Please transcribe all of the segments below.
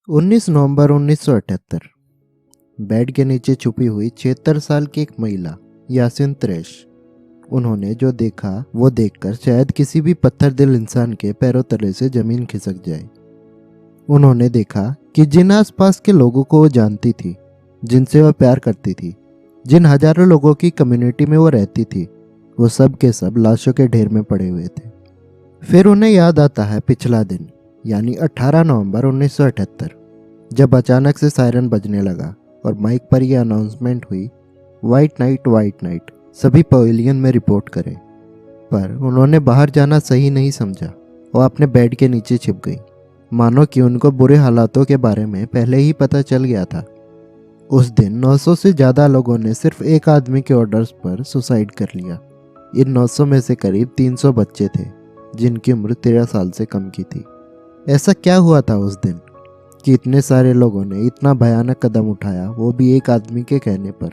19 नवंबर 1978। Bed के नीचे छुपी हुई 76 साल की एक महिला यासिन त्रेश। उन्होंने जो देखा वो देखकर शायद किसी भी पत्थर दिल इंसान के पैरों तले से जमीन खिसक जाए। उन्होंने देखा कि जिन आसपास के लोगों को वो जानती थी, जिनसे वह प्यार करती थी, जिन हजारों लोगों की कम्युनिटी में वो रहती थी, वो सब के सब लाशों के ढेर में पड़े हुए थे। फिर उन्हें याद आता है पिछला दिन, यानी 18 नवंबर 1978, जब अचानक से सायरन बजने लगा और माइक पर यह अनाउंसमेंट हुई, वाइट नाइट, सभी पवेलियन में रिपोर्ट करें। पर उन्होंने बाहर जाना सही नहीं समझा। वो अपने बेड के नीचे छिप गई, मानो कि उनको बुरे हालातों के बारे में पहले ही पता चल गया था। उस दिन 900 से ज़्यादा लोगों ने सिर्फ एक आदमी के ऑर्डर्स पर सुसाइड कर लिया। इन 900 में से करीब 300 बच्चे थे, जिनकी उम्र 13 साल से कम की थी। ऐसा क्या हुआ था उस दिन कि इतने सारे लोगों ने इतना भयानक कदम उठाया, वो भी एक आदमी के कहने पर?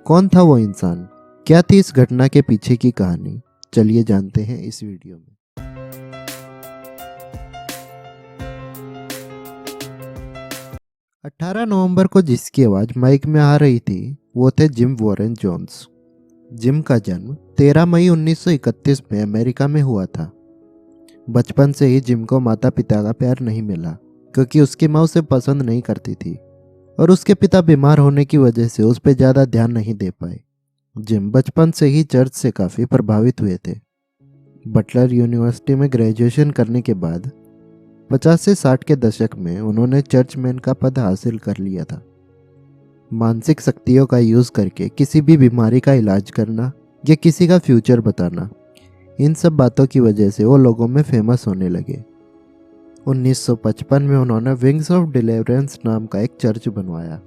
कौन था वो इंसान? क्या थी इस घटना के पीछे की कहानी? चलिए जानते हैं इस वीडियो में। 18 नवंबर को जिसकी आवाज माइक में आ रही थी, वो थे जिम वॉरेन जोन्स। जिम का जन्म 13 मई 1931 में अमेरिका में हुआ था। बचपन से ही जिम को माता पिता का प्यार नहीं मिला, क्योंकि उसकी माँ उसे पसंद नहीं करती थी और उसके पिता बीमार होने की वजह से उस पर ज़्यादा ध्यान नहीं दे पाए। जिम बचपन से ही चर्च से काफ़ी प्रभावित हुए थे। बटलर यूनिवर्सिटी में ग्रेजुएशन करने के बाद 50 से 60 के दशक में उन्होंने चर्चमैन का पद हासिल कर लिया था। मानसिक शक्तियों का यूज़ करके किसी भी बीमारी का इलाज करना या किसी का फ्यूचर बताना, इन सब बातों की वजह से वो लोगों में फेमस होने लगे। 1955 में उन्होंने विंग्स ऑफ डिलीवरेंस नाम का एक चर्च बनवाया,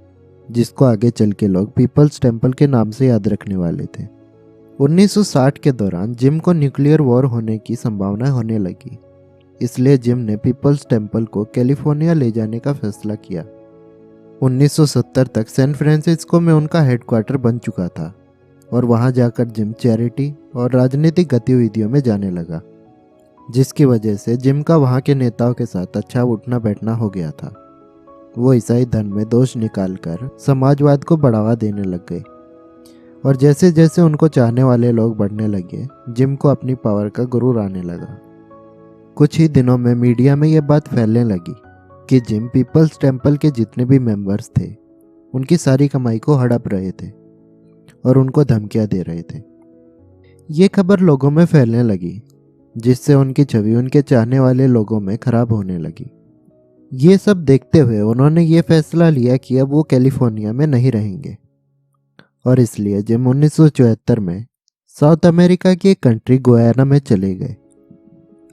जिसको आगे चल के लोग पीपल्स टेम्पल के नाम से याद रखने वाले थे। 1960 के दौरान जिम को न्यूक्लियर वॉर होने की संभावना होने लगी, इसलिए जिम ने पीपल्स टेम्पल को कैलिफोर्निया ले जाने का फैसला किया। 1970 तक सैन फ्रांसिस्को में उनका हेडक्वार्टर बन चुका था और वहां जाकर जिम चैरिटी और राजनीतिक गतिविधियों में जाने लगा, जिसकी वजह से जिम का वहां के नेताओं के साथ अच्छा उठना बैठना हो गया था। वो ईसाई धर्म में दोष निकालकर समाजवाद को बढ़ावा देने लग गए और जैसे जैसे उनको चाहने वाले लोग बढ़ने लगे, जिम को अपनी पावर का गुरूर आने लगा। कुछ ही दिनों में मीडिया में यह बात फैलने लगी कि जिम पीपल्स टेम्पल के जितने भी मेंबर्स थे, उनकी सारी कमाई को हड़प रहे थे और उनको धमकियां दे रहे थे। ये खबर लोगों में फैलने लगी, जिससे उनकी छवि उनके चाहने वाले लोगों में खराब होने लगी। ये सब देखते हुए उन्होंने ये फैसला लिया कि अब वो कैलिफोर्निया में नहीं रहेंगे और इसलिए जिम 1974 में साउथ अमेरिका की एक कंट्री गुयाना में चले गए।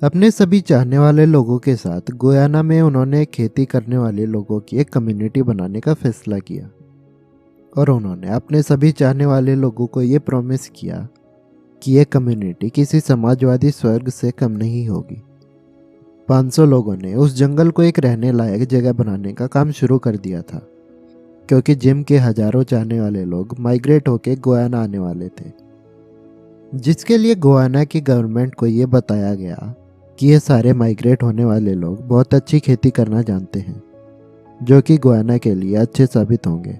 अपने सभी चाहने वाले लोगों के साथ गुयाना में उन्होंने खेती करने वाले लोगों की एक कम्युनिटी बनाने का फैसला किया और उन्होंने अपने सभी चाहने वाले लोगों को ये प्रॉमिस किया कि यह कम्युनिटी किसी समाजवादी स्वर्ग से कम नहीं होगी। 500 लोगों ने उस जंगल को एक रहने लायक जगह बनाने का काम शुरू कर दिया था, क्योंकि जिम के हजारों चाहने वाले लोग माइग्रेट होकर गुयाना आने वाले थे, जिसके लिए गुयाना की गवर्नमेंट को ये बताया गया कि ये सारे माइग्रेट होने वाले लोग बहुत अच्छी खेती करना जानते हैं, जो कि गुयाना के लिए अच्छे साबित होंगे।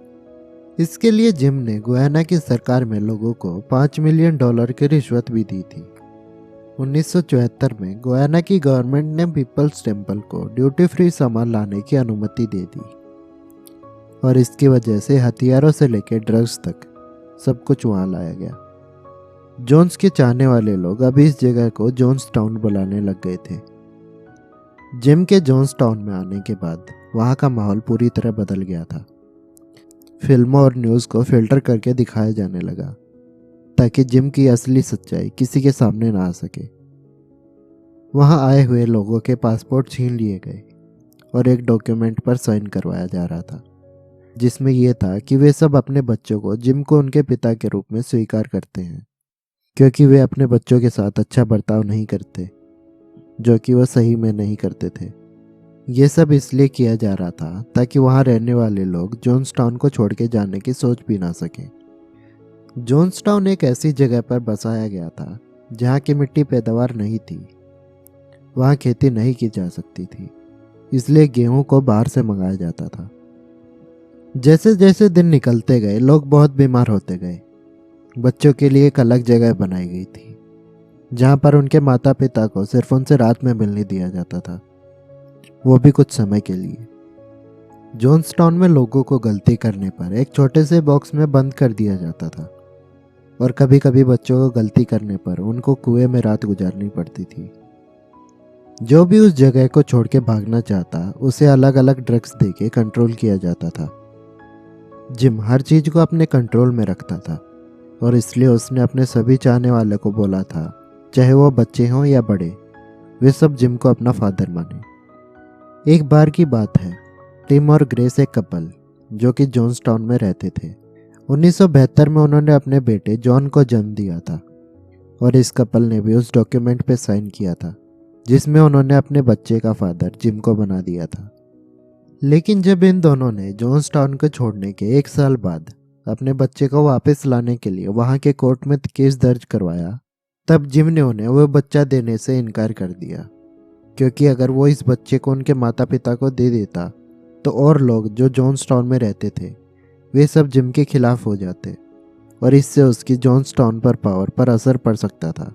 इसके लिए जिम ने गुयाना की सरकार में लोगों को $5 मिलियन की रिश्वत भी दी थी। 1974 में गुयाना की गवर्नमेंट ने पीपल्स टेम्पल को ड्यूटी फ्री सामान लाने की अनुमति दे दी और इसकी वजह से हथियारों से लेकर ड्रग्स तक सब कुछ वहां लाया गया। जोन्स के चाहने वाले लोग अभी इस जगह को जोन्स टाउन बुलाने लग गए थे। जिम के जोन्स टाउन में आने के बाद वहां का माहौल पूरी तरह बदल गया था। फिल्मों और न्यूज़ को फिल्टर करके दिखाया जाने लगा, ताकि जिम की असली सच्चाई किसी के सामने ना आ सके। वहां आए हुए लोगों के पासपोर्ट छीन लिए गए और एक डॉक्यूमेंट पर साइन करवाया जा रहा था, जिसमें यह था कि वे सब अपने बच्चों को जिम को उनके पिता के रूप में स्वीकार करते हैं, क्योंकि वे अपने बच्चों के साथ अच्छा बर्ताव नहीं करते, जो कि वह सही में नहीं करते थे। ये सब इसलिए किया जा रहा था ताकि वहाँ रहने वाले लोग जोन्सटाउन को छोड़ के जाने की सोच भी ना सकें। जोन्सटाउन एक ऐसी जगह पर बसाया गया था जहाँ की मिट्टी पैदावार नहीं थी, वहाँ खेती नहीं की जा सकती थी इसलिए गेहूं को बाहर से मंगाया जाता था। जैसे जैसे दिन निकलते गए लोग बहुत बीमार होते गए। बच्चों के लिए एक अलग जगह बनाई गई थी जहां पर उनके माता पिता को सिर्फ उनसे रात में मिलने दिया जाता था, वो भी कुछ समय के लिए। जॉन्सटाउन में लोगों को गलती करने पर एक छोटे से बॉक्स में बंद कर दिया जाता था और कभी कभी बच्चों को गलती करने पर उनको कुएं में रात गुजारनी पड़ती थी। जो भी उस जगह को छोड़ के भागना चाहता उसे अलग अलग ड्रग्स देके कंट्रोल किया जाता था। जिम हर चीज को अपने कंट्रोल में रखता था और इसलिए उसने अपने सभी चाहने वाले को बोला था, चाहे वो बच्चे हों या बड़े, वे सब जिम को अपना फादर माने। एक बार की बात है, टिम और ग्रेस एक कपल जो कि जॉन्सटाउन में रहते थे। 1972 में उन्होंने अपने बेटे जॉन को जन्म दिया था और इस कपल ने भी उस डॉक्यूमेंट पे साइन किया था जिसमें उन्होंने अपने बच्चे का फादर जिम को बना दिया था। लेकिन जब इन दोनों ने जॉन्सटाउन को छोड़ने के 1 साल बाद अपने बच्चे को वापस लाने के लिए वहां के कोर्ट में केस दर्ज करवाया, तब जिम ने उन्हें वो बच्चा देने से इनकार कर दिया, क्योंकि अगर वो इस बच्चे को उनके माता पिता को दे देता तो और लोग जो जॉन्सटाउन में रहते थे वे सब जिम के खिलाफ हो जाते और इससे उसकी जॉन्सटाउन पर पावर पर असर पड़ सकता था।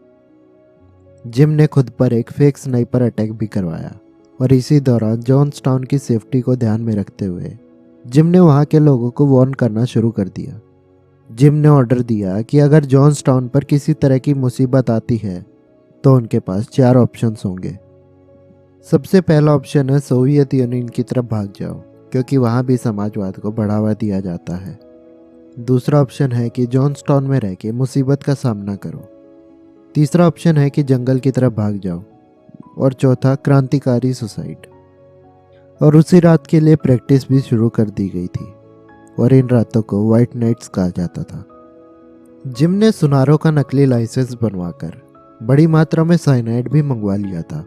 जिम ने खुद पर एक फेक स्नाइपर अटैक भी करवाया और इसी दौरान जॉन्सटाउन की सेफ्टी को ध्यान में रखते हुए जिम ने वहां के लोगों को वार्न करना शुरू कर दिया। जिम ने ऑर्डर दिया कि अगर जॉन्सटाउन पर किसी तरह की मुसीबत आती है तो उनके पास 4 ऑप्शंस होंगे। सबसे पहला ऑप्शन है सोवियत यूनियन की तरफ भाग जाओ, क्योंकि वहाँ भी समाजवाद को बढ़ावा दिया जाता है। दूसरा ऑप्शन है कि जॉन्सटाउन में रह के मुसीबत का सामना करो। तीसरा ऑप्शन है कि जंगल की तरफ भाग जाओ और चौथा क्रांतिकारी सुसाइड। और उसी रात के लिए प्रैक्टिस भी शुरू कर दी गई थी और इन रातों को व्हाइट नाइट्स कहा जाता था। जिम ने सुनारों का नकली लाइसेंस बनवाकर बड़ी मात्रा में साइनाइड भी मंगवा लिया था।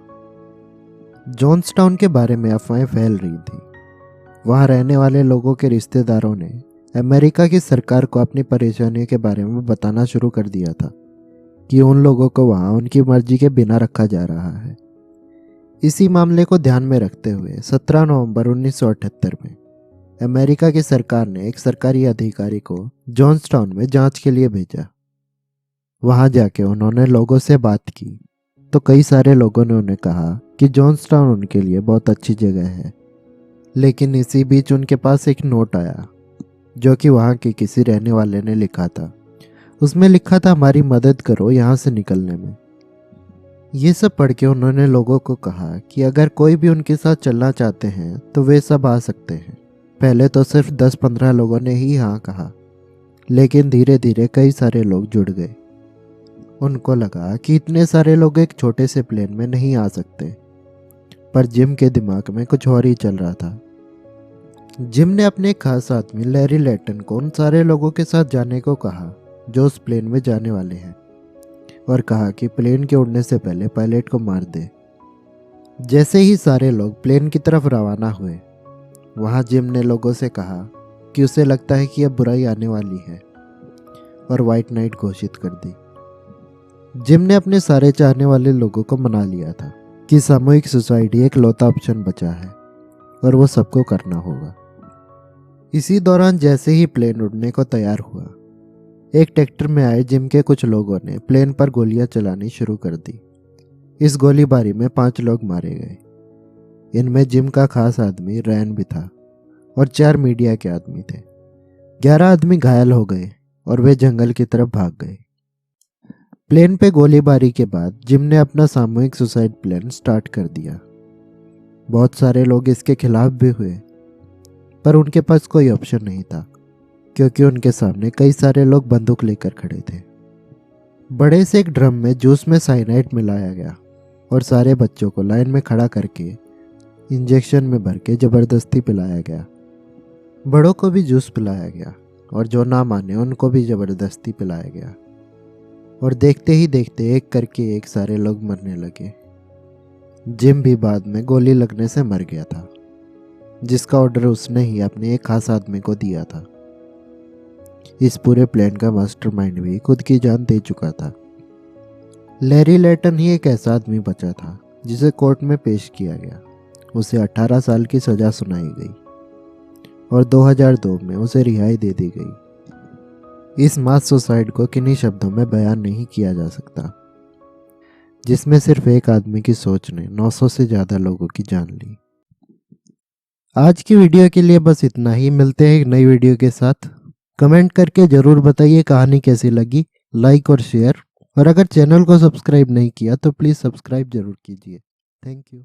जॉन्सटाउन के बारे में अफवाहें फैल रही थी। वहां रहने वाले लोगों के रिश्तेदारों ने अमेरिका की सरकार को अपनी परेशानियों के बारे में बताना शुरू कर दिया था कि उन लोगों को वहां उनकी मर्जी के बिना रखा जा रहा है। इसी मामले को ध्यान में रखते हुए 17 नवंबर 1978 में अमेरिका की सरकार ने एक सरकारी अधिकारी को जॉन्सटाउन में जांच के लिए भेजा। वहां जाके उन्होंने लोगों से बात की तो कई सारे लोगों ने उन्हें कहा कि जॉन्सटाउन उनके लिए बहुत अच्छी जगह है। लेकिन इसी बीच उनके पास एक नोट आया जो कि वहाँ के किसी रहने वाले ने लिखा था। उसमें लिखा था, हमारी मदद करो यहाँ से निकलने में। ये सब पढ़ के उन्होंने लोगों को कहा कि अगर कोई भी उनके साथ चलना चाहते हैं तो वे सब आ सकते हैं। पहले तो सिर्फ 10-15 लोगों ने ही हाँ कहा, लेकिन धीरे धीरे कई सारे लोग जुड़ गए। उनको लगा कि इतने सारे लोग एक छोटे से प्लेन में नहीं आ सकते, पर जिम के दिमाग में कुछ और ही चल रहा था। जिम ने अपने एक खास आदमी लैरी लेटन को उन सारे लोगों के साथ जाने को कहा जो उस प्लेन में जाने वाले हैं और कहा कि प्लेन के उड़ने से पहले पायलट को मार दे। जैसे ही सारे लोग प्लेन की तरफ रवाना हुए, वहां जिम ने लोगों से कहा कि उसे लगता है कि अब बुराई आने वाली है और व्हाइट नाइट घोषित कर दी। जिम ने अपने सारे चाहने वाले लोगों को मना लिया था कि सामूहिक सुसाइड एक लौता ऑप्शन बचा है और वो सबको करना होगा। इसी दौरान जैसे ही प्लेन उड़ने को तैयार हुआ, एक ट्रैक्टर में आए जिम के कुछ लोगों ने प्लेन पर गोलियां चलानी शुरू कर दी। इस गोलीबारी में 5 लोग मारे गए। इनमें जिम का खास आदमी रैन भी था और 4 मीडिया के आदमी थे। 11 आदमी घायल हो गए और वे जंगल की तरफ भाग गए। प्लेन पे गोलीबारी के बाद जिम ने अपना सामूहिक सुसाइड प्लान स्टार्ट कर दिया। बहुत सारे लोग इसके खिलाफ भी हुए, पर उनके पास कोई ऑप्शन नहीं था क्योंकि उनके सामने कई सारे लोग बंदूक लेकर खड़े थे। बड़े से एक ड्रम में जूस में साइनाइड मिलाया गया और सारे बच्चों को लाइन में खड़ा करके इंजेक्शन में भर के ज़बरदस्ती पिलाया गया। बड़ों को भी जूस पिलाया गया और जो ना माने उनको भी ज़बरदस्ती पिलाया गया। और देखते ही देखते एक करके एक सारे लोग मरने लगे। जिम भी बाद में गोली लगने से मर गया था, जिसका ऑर्डर उसने ही अपने एक खास आदमी को दिया था। इस पूरे प्लान का मास्टरमाइंड भी खुद की जान दे चुका था। लैरी लेटन ही एक ऐसा आदमी बचा था जिसे कोर्ट में पेश किया गया उसे 18 साल की सज़ा सुनाई गई और 2002 में उसे रिहाई दे दी गई। इस मास सुसाइड को किन्हीं शब्दों में बयान नहीं किया जा सकता, जिसमें सिर्फ एक आदमी की सोच ने 900 से ज़्यादा लोगों की जान ली। आज की वीडियो के लिए बस इतना ही। मिलते हैं एक नई वीडियो के साथ। कमेंट करके ज़रूर बताइए कहानी कैसी लगी, लाइक और शेयर, और अगर चैनल को सब्सक्राइब नहीं किया तो प्लीज़ सब्सक्राइब ज़रूर कीजिए। Thank you.